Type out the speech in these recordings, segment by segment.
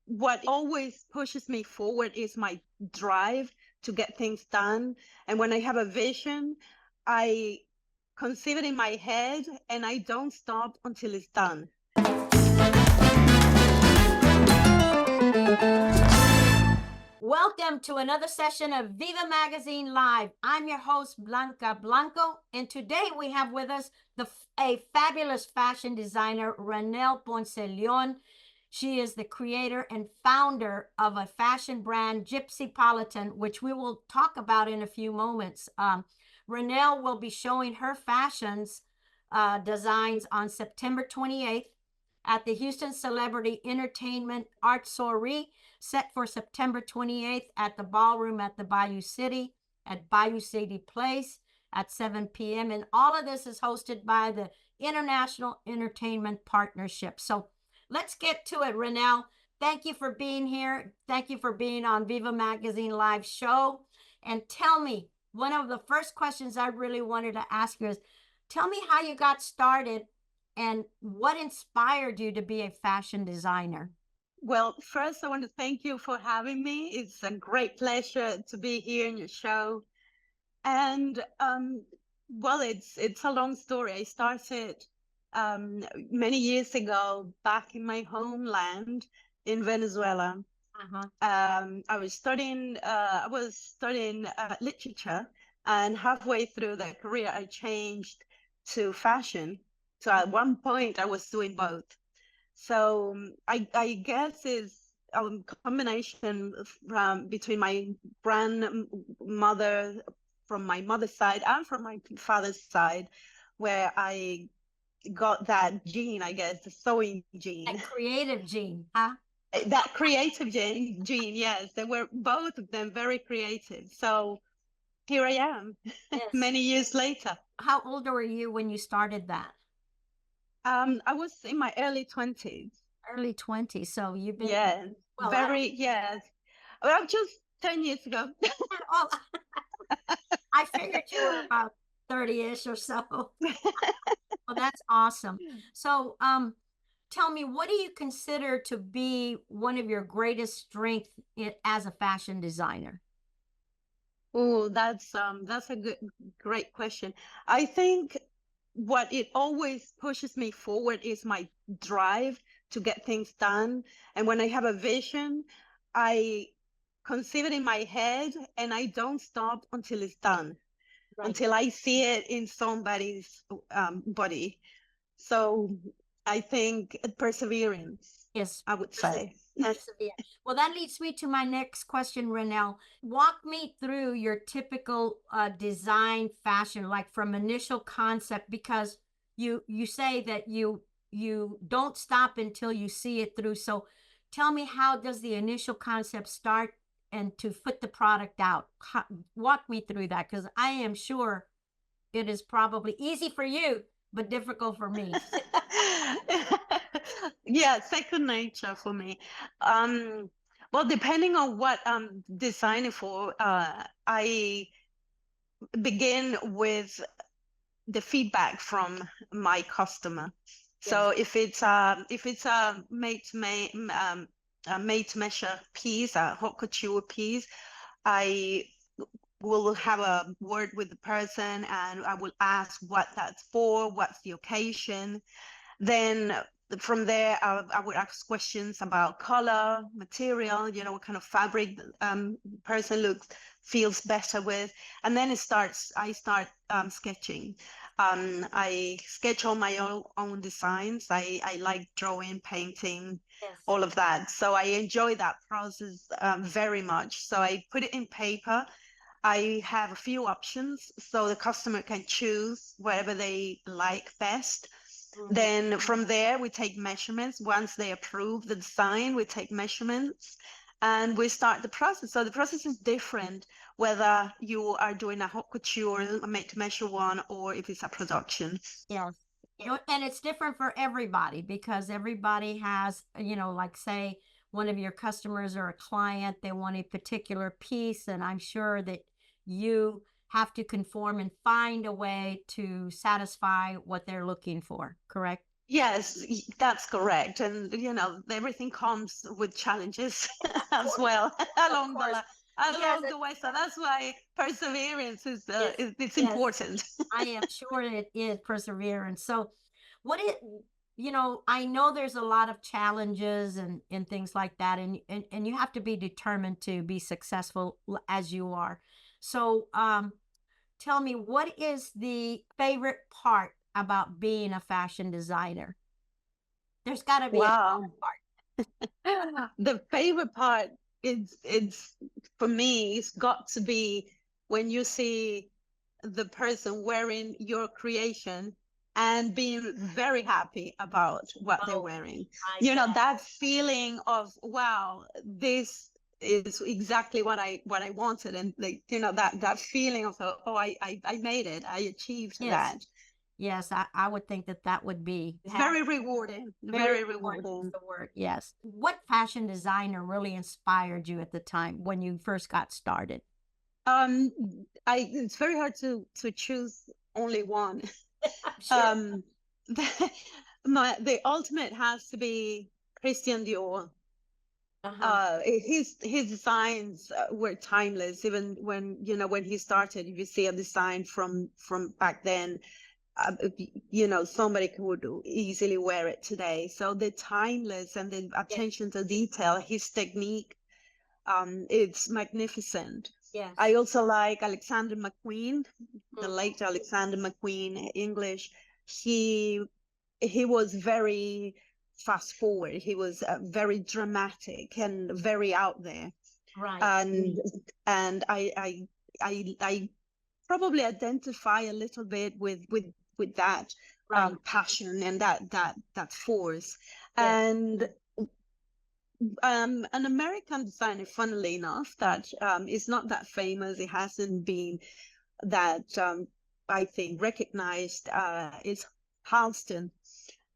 what always pushes me forward is my drive to get things done. And when I have a vision, I conceive it in my head and I don't stop until it's done. Welcome to another session of Viva Magazine Live. I'm your host, Blanca Blanco, and today we have with us a fabulous fashion designer, Rinell Ponceleon. She is the creator and founder of a fashion brand, Gypsypolitan, which we will talk about in a few moments. Rinell will be showing her fashions designs on September 28th at the Houston Celebrity Entertainment Art Soiree, set for September 28th at the ballroom at the Bayou City at Bayou City Place at 7 p.m. And all of this is hosted by the International Entertainment Partnership. So let's get to it, Rinell. Thank you for being here. Thank you for being on Viva Magazine Live show. And tell me, one of the first questions I really wanted to ask you is, tell me how you got started and what inspired you to be a fashion designer? Well, first, I want to thank you for having me. It's a great pleasure to be here in your show. And well, it's a long story. I started many years ago back in my homeland in Venezuela. I was studying literature, and halfway through that career, I changed to fashion. So at one point, I was doing both. So I guess it's a combination between my grandmother from my mother's side and from my father's side, where I got that gene, I guess, the sewing gene. That creative gene, huh? That creative gene, yes. They were both of them very creative. So here I am, yes. Many years later. How old were you when you started that? I was in my early 20s. Early 20s. So you've been... Yes, well, yes. Well, just 10 years ago. Oh, I figured you were about 30-ish or so. Well, that's awesome. So tell me, what do you consider to be one of your greatest strengths as a fashion designer? Oh, that's a great question. I think what it always pushes me forward is my drive to get things done. And when I have a vision, I conceive it in my head and I don't stop until it's done, until I see it in somebody's body. So I think perseverance, yes, I would say. Well, that leads me to my next question, Rinell. Walk me through your typical design fashion, like from initial concept, because you say that you don't stop until you see it through. So tell me, how does the initial concept start and to put the product out? Walk me through that, because I am sure it is probably easy for you, but difficult for me. Yeah, second nature for me. Well, depending on what I'm designing for, I begin with the feedback from my customer. Yes. So if it's a made to measure piece, a haute couture piece, I will have a word with the person and I will ask what that's for, what's the occasion. Then from there, I would ask questions about color, material, what kind of fabric the person feels better with. And then I start sketching. I sketch all my own designs. I like drawing, painting, yes, all of that. So I enjoy that process very much. So I put it in paper. I have a few options so the customer can choose whatever they like best. Mm-hmm. Then from there, we take measurements. Once they approve the design, we take measurements and we start the process. So the process is different whether you are doing a haute couture, a made-to-measure one, or if it's a production. Yes. And it's different for everybody because everybody has, like say one of your customers or a client, they want a particular piece, and I'm sure that you have to conform and find a way to satisfy what they're looking for, correct? Yes, that's correct. And everything comes with challenges as course, well of along course. Yes, along the way. So that's why perseverance yes, it's yes. important. I am sure it is perseverance. So, what it, I know there's a lot of challenges and things like that, and you have to be determined to be successful as you are. So, tell me, what is the favorite part about being a fashion designer? There's got to be a Wow. favorite part. The favorite part is it's for me, it's got to be when you see the person wearing your creation and being very happy about what they're Oh, wearing. I bet. That feeling of wow, this is exactly what I wanted. And like, that feeling of oh, I made it, I achieved Yes, that. yes, I would think that that would be It's very rewarding, very very rewarding is rewarding. the word. Yes. What fashion designer really inspired you at the time when you first got started? Um, it's very hard to choose only one. I'm sure. Um, the, the ultimate has to be Christian Dior. Uh-huh. His designs were timeless. Even when he started, if you see a design from back then, somebody could easily wear it today. So the timeless and the Yes, attention to detail, his technique, it's magnificent. I yes. also like Alexander McQueen, the Mhm. late Alexander McQueen, English. He was very fast forward. He was very dramatic and very out there. Right. And I probably identify a little bit with that Right. passion and that force. Yes. And an American designer, funnily enough, that is not that famous. It hasn't been that I think recognized. Is Halston.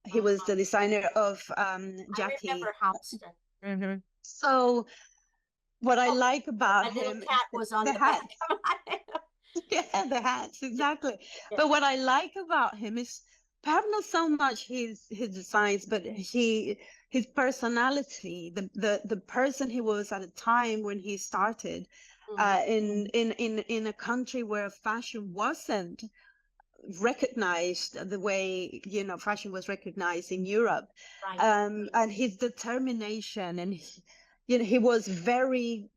He was Uh-huh. the designer of I Jackie. remember Houston. Hmm. So what I Oh, like about my little him, cat was on the the back hat. of my Yeah, the hats, exactly. Yes. But what I like about him is perhaps not so much his designs, but his personality, the person he was at the time when he started, Mhm. in a country where fashion wasn't recognized the way fashion was recognized in Europe, Right. and his determination, and he was very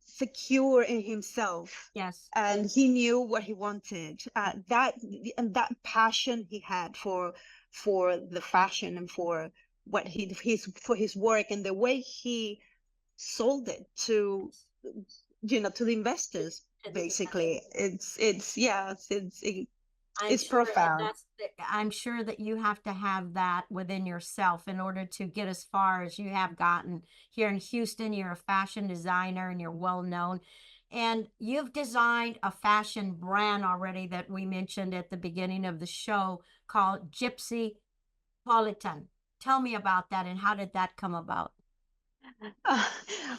secure in himself, Yes. and he knew what he wanted, that passion he had for the fashion and for what his work, and the way he sold it to the investors. To the Basically, it's yeah I'm it's sure, and profound. I'm sure that you have to have that within yourself in order to get as far as you have gotten here in Houston. You're a fashion designer and you're well known. And you've designed a fashion brand already that we mentioned at the beginning of the show called Gypsy Politan. Tell me about that and how did that come about? Uh,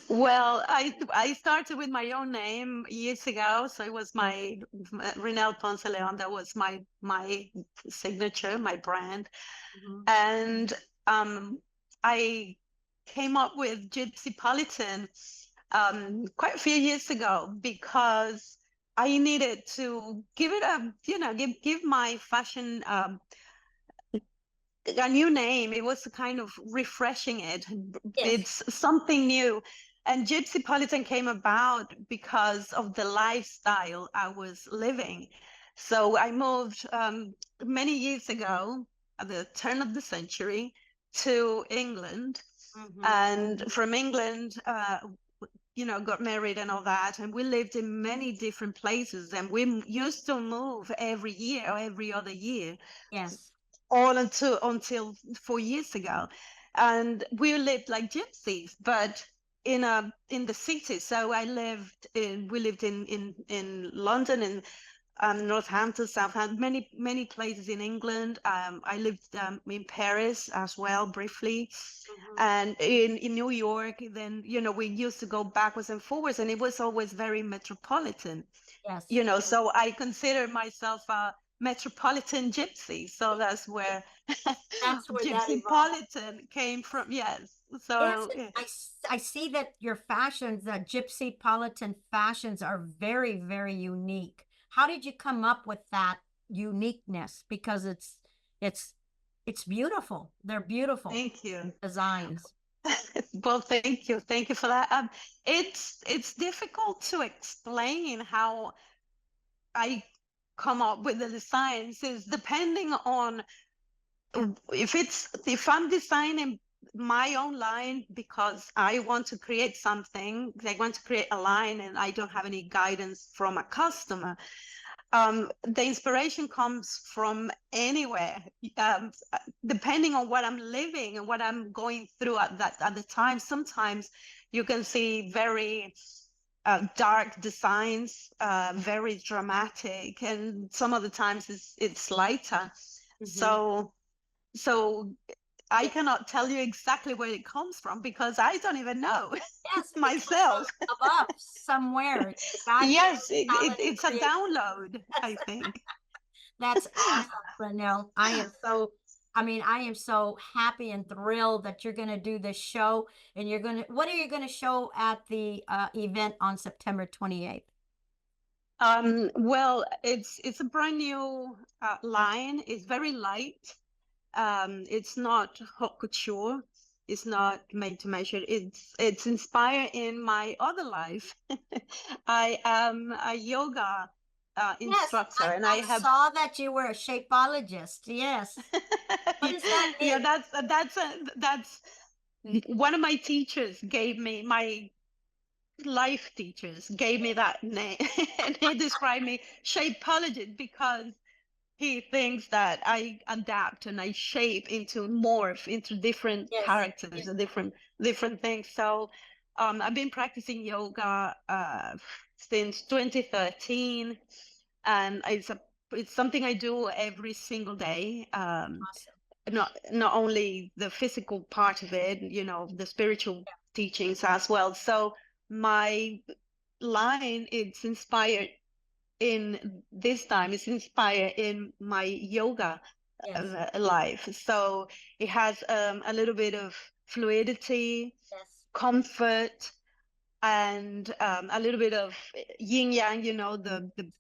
well, I started with my own name years ago, so it was my Rinell Ponceleon. That was my signature, my brand, Mhm. and I came up with Gypsy Politan quite a few years ago because I needed to give it give my fashion a new name. It was kind of refreshing it. Yes. It's something new. And Gypsypolitan came about because of the lifestyle I was living. So I moved many years ago, at the turn of the century, to England. Hmm. And from England, got married and all that. And we lived in many different places. And we used to move every year or every other year, Yes. all until 4 years ago, and we lived like gypsies, but in the city. So we lived in London and Northampton, Southampton, many places in England. I lived in Paris as well briefly, Hmm. and in New York. Then we used to go backwards and forwards, and it was always very metropolitan. Yes. So I consider myself Metropolitan Gypsy. So that's where That's where that evolved. Gypsypolitan came from. Yes. Yes, So and I see that your fashions, the Gypsypolitan fashions, are very, very unique. How did you come up with that uniqueness? Because it's beautiful. They're beautiful thank you. designs. Well, thank you for that. It's difficult to explain how I come up with the designs. Is depending on if I'm designing my own line because I want to create something, I want to create a line, and I don't have any guidance from a customer. The inspiration comes from anywhere, depending on what I'm living and what I'm going through at the time. Sometimes you can see very dark designs, very dramatic, and some of the times it's lighter. So I cannot tell you exactly where it comes from because I don't even know Yes, myself. above somewhere. God Yes, talented it's a creator. download, I think. That's awesome, Rinell. I am so happy and thrilled that you're going to do this show. And what are you going to show at the event on September 28th? Well, it's a brand new line. It's very light. It's not haute couture. It's not made to measure. It's inspired in my other life. I am a yoga Yes, instructor, and I I have saw that you were a shapeologist. Yes. What does that yeah, mean? that's one of my teachers gave me, my life teachers gave me that name, and he described me shapeologist because he thinks that I adapt and I shape into morph into different Yes. characters and different things. So I've been practicing yoga since 2013, and it's something I do every single day. Awesome. Not only the physical part of it, the spiritual teachings as well. So my line, it's inspired in my yoga Yes. life. So it has a little bit of fluidity, Yes. comfort, and a little bit of yin yang, the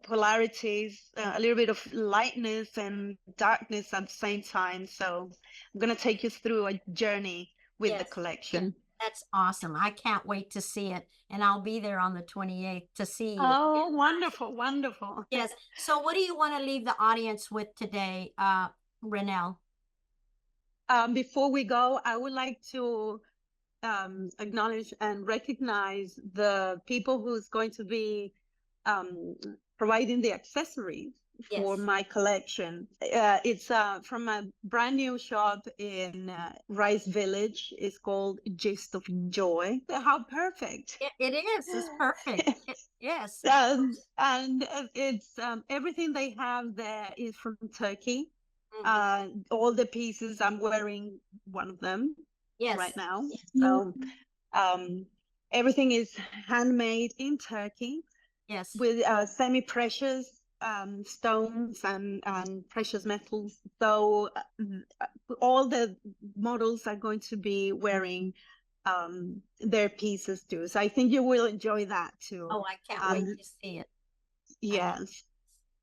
polarities, a little bit of lightness and darkness at the same time. So I'm going to take you through a journey with the Yes. collection. That's awesome. I can't wait to see it. And I'll be there on the 28th to see it. Oh, wonderful, wonderful. Yes. So what do you want to leave the audience with today, Rinell? Before we go, I would like to acknowledge and recognize the people who's going to be um, providing the accessories for Yes. my collection. It's from a brand new shop in Rice Village. It's called Gist of Joy. How perfect! It is. It's perfect. Yes. And it's everything they have there is from Turkey. Mhm. All the pieces, I'm wearing one of them right Yes. now. So everything is handmade in Turkey Yes. with semi-precious stones and precious metals. So all the models are going to be wearing their pieces too. So I think you will enjoy that too. Oh, I can't wait to see it. Yes.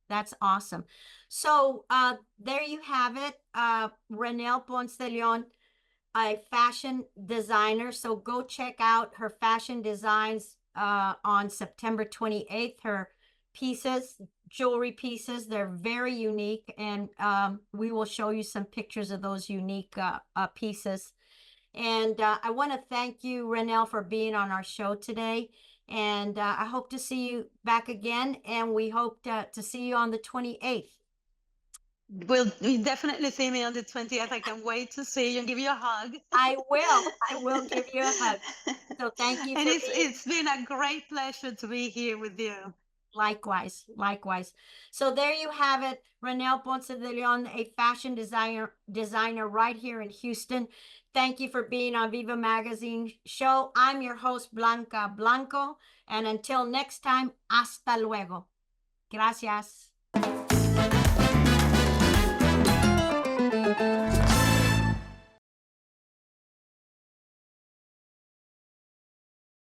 That's awesome. So there you have it. Rinell Ponceleon, a fashion designer. So go check out her fashion designs on September 28th. Her pieces, jewelry pieces, they're very unique. And we will show you some pictures of those unique pieces. And I want to thank you, Rinell, for being on our show today. And I hope to see you back again. And we hope to see you on the 28th. You definitely see me on the 20th. I can wait to see you and give you a hug. I will. I will give you a hug. So thank you And for being. it's been a great pleasure to be here with you. Likewise, likewise. So there you have it, Rinell Ponce de Leon, a fashion designer right here in Houston. Thank you for being on Viva Magazine Show. I'm your host, Blanca Blanco. And until next time, hasta luego. Gracias.